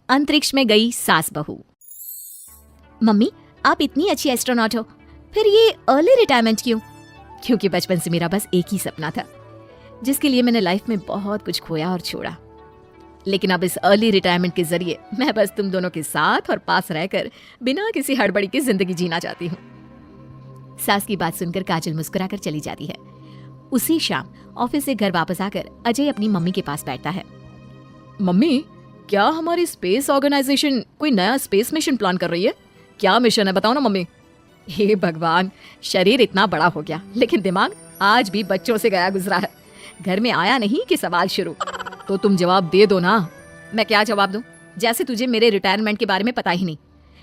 अंतरिक्ष में गई सास बहू। मम्मी, आप इतनी अच्छी एस्ट्रोनॉट हो, फिर ये अर्ली रिटायरमेंट क्यों? क्योंकि बचपन से मेरा बस एक ही सपना था, जिसके लिए मैंने लाइफ में बहुत कुछ खोया और छोड़ा। लेकिन अब इस अर्ली रिटायरमेंट के जरिए मैं बस तुम दोनों के साथ और पास रहकर बिना किसी हड़बड़ी की जिंदगी जीना चाहती हूँ। सास की बात सुनकर काजल मुस्कुराकर चली जाती है। उसी शाम ऑफिस से घर वापस आकर अजय अपनी मम्मी के पास बैठता है। मम्मी, क्या हमारी स्पेस ऑर्गेनाइजेशन कोई नया स्पेस मिशन प्लान कर रही है? क्या मिशन है, बताओ ना मम्मी। हे भगवान, शरीर इतना बड़ा हो गया लेकिन दिमाग आज भी बच्चों से गया गुजरा है। घर में आया नहीं कि सवाल शुरू। तो तुम जवाब दे दो ना। मैं क्या जवाब दूं? जैसे तुझे मेरे रिटायरमेंट के बारे में पता ही नहीं।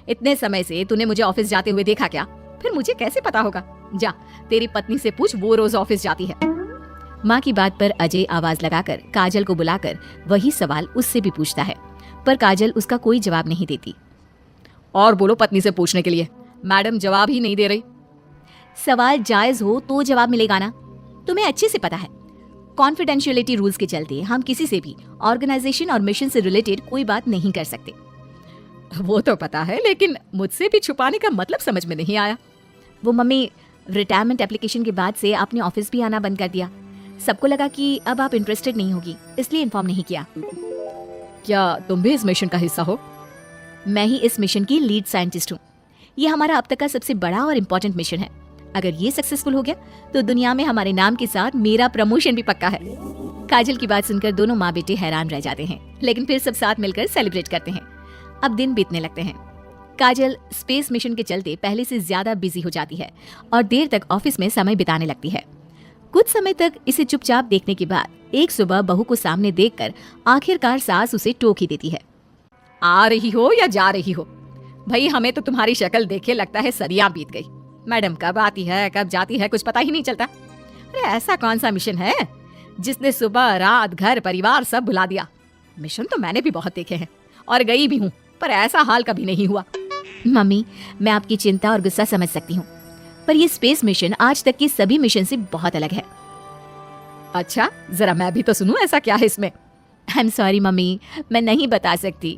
इतने समय से तूने मुझे ऑफिस जाते हुए देखा क्या? फिर मुझे कैसे पता होगा? जा, तेरी पत्नी से पूछ, वो रोज ऑफिस जाती है। माँ की बात पर अजय आवाज लगाकर काजल को बुलाकर वही सवाल उससे भी पूछता है, पर काजल उसका कोई जवाब नहीं देती। और बोलो पत्नी से पूछने के लिए, मैडम जवाब ही नहीं दे रही। सवाल जायज हो तो जवाब मिलेगा ना। तुम्हें अच्छे से पता है, कॉन्फिडेंशियलिटी रूल्स के चलते हम किसी से भी ऑर्गेनाइजेशन और मिशन से रिलेटेड कोई बात नहीं कर सकते। वो तो पता है, लेकिन मुझसे भी छुपाने का मतलब समझ में नहीं आया। वो मम्मी, रिटायरमेंट एप्लीकेशन के बाद से आपने ऑफिस भी आना बंद कर दिया। सबको लगा कि अब आप इंटरेस्टेड नहीं होगी, इसलिए इन्फॉर्म नहीं किया। क्या तुम भी इस मिशन का हिस्सा हो? मैं ही इस मिशन की लीड साइंटिस्ट हूँ। ये हमारा अब तक का सबसे बड़ा और इम्पोर्टेंट मिशन है। अगर ये सक्सेसफुल हो गया तो दुनिया में हमारे नाम के साथ मेरा प्रमोशन भी पक्का है। काजल की बात सुनकर दोनों माँ बेटे हैरान रह जाते हैं, लेकिन फिर सब साथ मिलकर सेलिब्रेट करते हैं। अब दिन बीतने लगते हैं। काजल स्पेस मिशन के चलते पहले से ज्यादा बिजी हो जाती है और देर तक ऑफिस में समय बिताने लगती है। कुछ समय तक इसे चुपचाप देखने के बाद एक सुबह बहू को सामने देखकर आखिरकार सास उसे टोक ही देती है। आ रही हो या जा रही हो? भाई, हमें तो तुम्हारी शक्ल देखे लगता है सदियां बीत गई। मैडम कब आती है कब जाती है कुछ पता ही नहीं चलता। अरे ऐसा कौन सा मिशन है जिसने सुबह रात घर परिवार सब भुला दिया? मिशन तो मैंने भी बहुत देखे हैं और गई भी हूँ, पर ऐसा हाल कभी नहीं हुआ। मम्मी, मैं आपकी चिंता और गुस्सा समझ सकती हूँ, पर ये स्पेस मिशन आज तक के सभी मिशन से बहुत अलग है। अच्छा, जरा मैं भी तो सुनूं, ऐसा क्या है इसमें? आई एम सॉरी मम्मी, मैं नहीं बता सकती।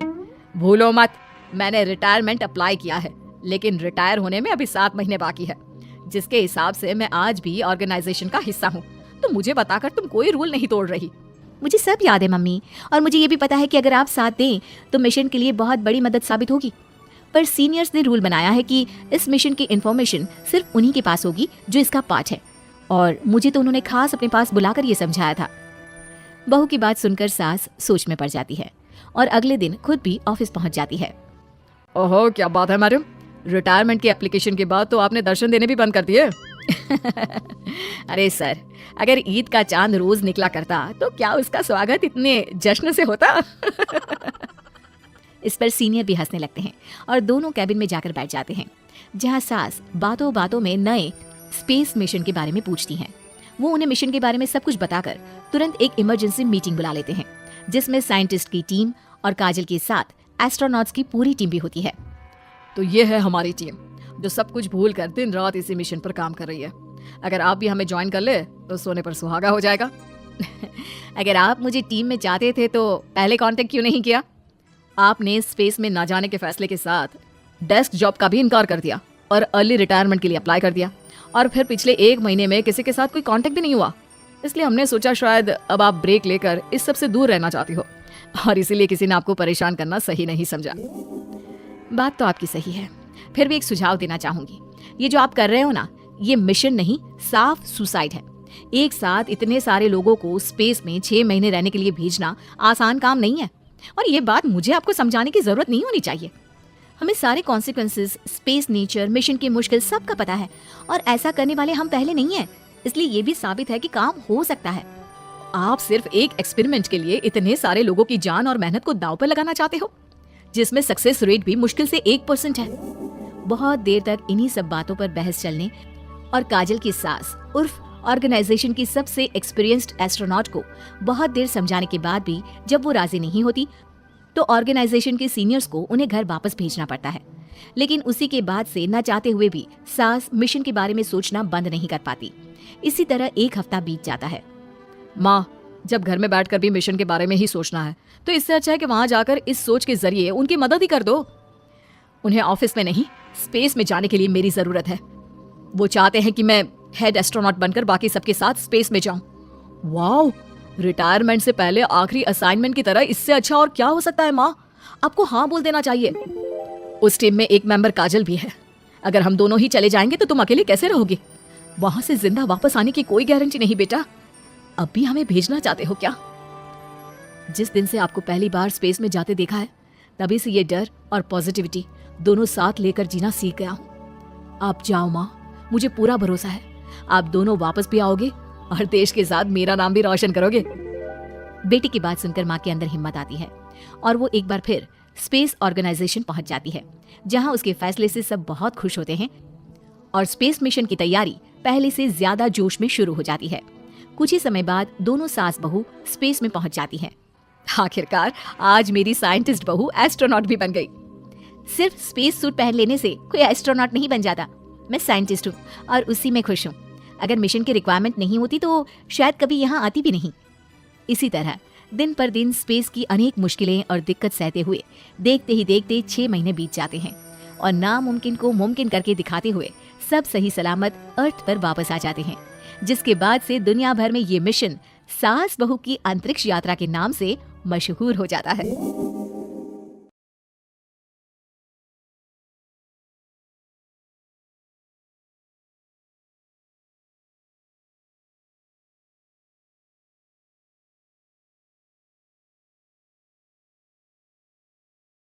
भूलो मत, मैंने रिटायरमेंट अप्लाई किया है, लेकिन रिटायर होने में अभी 7 महीने बाकी है, जिसके हिसाब से मैं आज भी ऑर्गेनाइजेशन का हिस्सा हूँ। तो मुझे बताकर तुम कोई रूल नहीं तोड़ रही। मुझे सब याद है मम्मी, और मुझे ये भी पता है कि अगर आप साथ दें तो मिशन के लिए बहुत बड़ी मदद साबित होगी। पर सीनियर्स ने रूल बनाया है कि इस मिशन की इन्फॉर्मेशन सिर्फ उन्हीं के पास होगी जो इसका पार्ट है, और मुझे तो उन्होंने खास अपने पास बुलाकर ये समझाया था। बहू की बात सुनकर सास सोच में पड़ जाती है और अगले दिन खुद भी ऑफिस पहुंच जाती है। ओहो, क्या बात है मैडम, रिटायरमेंट की एप्लीकेशन के बाद तो आपने दर्शन देने भी बंद कर दिए। अरे सर, अगर ईद का चांद रोज निकला करता तो क्या उसका स्वागत इतने जश्न से होता? इस पर सीनियर भी हंसने लगते हैं और दोनों कैबिन में जाकर बैठ जाते हैं, जहां सास बातों बातों में नए स्पेस मिशन के बारे में पूछती हैं। वो उन्हें मिशन के बारे में सब कुछ बताकर तुरंत एक इमरजेंसी मीटिंग बुला लेते हैं, जिसमें साइंटिस्ट की टीम और काजल के साथ एस्ट्रोनॉट्स की पूरी टीम भी होती है। तो ये है हमारी टीम, जो सब कुछ भूल कर दिन रात इसी मिशन पर काम कर रही है। अगर आप भी हमें ज्वाइन कर ले तो सोने पर सुहागा हो जाएगा। अगर आप मुझे टीम में चाहते थे तो पहले कांटेक्ट क्यों नहीं किया? आपने स्पेस में ना जाने के फैसले के साथ डेस्क जॉब का भी इनकार कर दिया और अर्ली रिटायरमेंट के लिए अप्लाई कर दिया, और फिर पिछले 1 महीने में किसी के साथ कोई कांटेक्ट भी नहीं हुआ। इसलिए हमने सोचा शायद अब आप ब्रेक लेकर इस सब से दूर रहना चाहती हो, और इसीलिए किसी ने आपको परेशान करना सही नहीं समझा। बात तो आपकी सही है, फिर भी एक सुझाव देना चाहूंगी। ये जो आप कर रहे हो ना, ये मिशन नहीं, साफ सुसाइड है। एक साथ इतने सारे लोगों को स्पेस में 6 महीने रहने के लिए भेजना आसान काम नहीं है, और ये बात मुझे आपको समझाने की जरूरत नहीं होनी चाहिए। हमें सारे कॉन्सिक्वेंसेस, स्पेस नेचर, मिशन की मुश्किल सबका पता है, और ऐसा करने वाले हम पहले नहीं है। इसलिए ये भी साबित है कि काम हो सकता है। आप सिर्फ एक एक्सपेरिमेंट के लिए इतने सारे लोगों की जान और मेहनत को दांव पर लगाना चाहते हो, जिसमें सक्सेस रेट भी मुश्किल से 1% है। बहुत देर तक इन्हीं सब बातों पर बहस चलने और काजल की सास उर्फ ऑर्गेनाइजेशन की सबसे एक्सपीरियंस्ड एस्ट्रोनॉट को बहुत देर समझाने के बाद भी जब वो राजी नहीं होती, तो ऑर्गेनाइजेशन के सीनियर्स को उन्हें घर वापस भेजना पड़ता है। लेकिन उसी के बाद से न चाहते हुए भी सास मिशन के बारे में सोचना बंद नहीं कर पाती। इसी तरह 1 हफ्ता बीत जाता है। माँ, जब घर में बैठकर भी मिशन के बारे में ही सोचना है तो इससे अच्छा है कि वहां जाकर इस सोच के जरिए उनकी मदद ही कर दो। उन्हें ऑफिस में नहीं, स्पेस में जाने के लिए मेरी जरूरत है। वो चाहते हैं कि मैं हेड एस्ट्रोनॉट बनकर बाकी सबके साथ स्पेस में जाऊं। वाओ, रिटायरमेंट से पहले आखिरी असाइनमेंट की तरह इससे अच्छा और क्या हो सकता है माँ? आपको हाँ बोल देना चाहिए। उस टीम में एक मेंबर काजल भी है। अगर हम दोनों ही चले जाएंगे तो तुम अकेले कैसे रहोगी? वहां से जिंदा वापस आने की कोई गारंटी नहीं बेटा। अब भी हमें भेजना चाहते हो क्या? जिस दिन से आपको पहली बार स्पेस में जाते देखा है तभी से ये डर और पॉजिटिविटी दोनों साथ लेकर जीना सीख गया हूं। आप जाओ माँ, मुझे पूरा भरोसा है आप दोनों वापस भी आओगे और देश के साथ मेरा नाम भी रोशन करोगे। बेटी की बात सुनकर माँ के अंदर हिम्मत आती है और वो एक बार फिर स्पेस ऑर्गेनाइजेशन पहुंच जाती है, जहां उसके फैसले से सब बहुत खुश होते हैं और स्पेस मिशन की तैयारी पहले से ज्यादा जोश में शुरू हो जाती है। कुछ ही समय बाद दोनों सास बहू स्पेस में पहुंच जाती हैं। आखिरकार आज मेरी साइंटिस्ट बहू एस्ट्रोनॉट भी बन गई। सिर्फ स्पेस सूट पहन लेने से कोई एस्ट्रोनॉट नहीं बन जाता। मैं साइंटिस्ट हूँ और उसी में खुश हूँ। अगर मिशन की रिक्वायरमेंट नहीं होती तो शायद कभी यहाँ आती भी नहीं। इसी तरह दिन पर दिन स्पेस की अनेक मुश्किलें और दिक्कत सहते हुए देखते ही देखते 6 महीने बीत जाते हैं और नामुमकिन को मुमकिन करके दिखाते हुए सब सही सलामत अर्थ पर वापस आ जाते हैं, जिसके बाद से दुनिया भर में ये मिशन सास बहू की अंतरिक्ष यात्रा के नाम से मशहूर हो जाता है।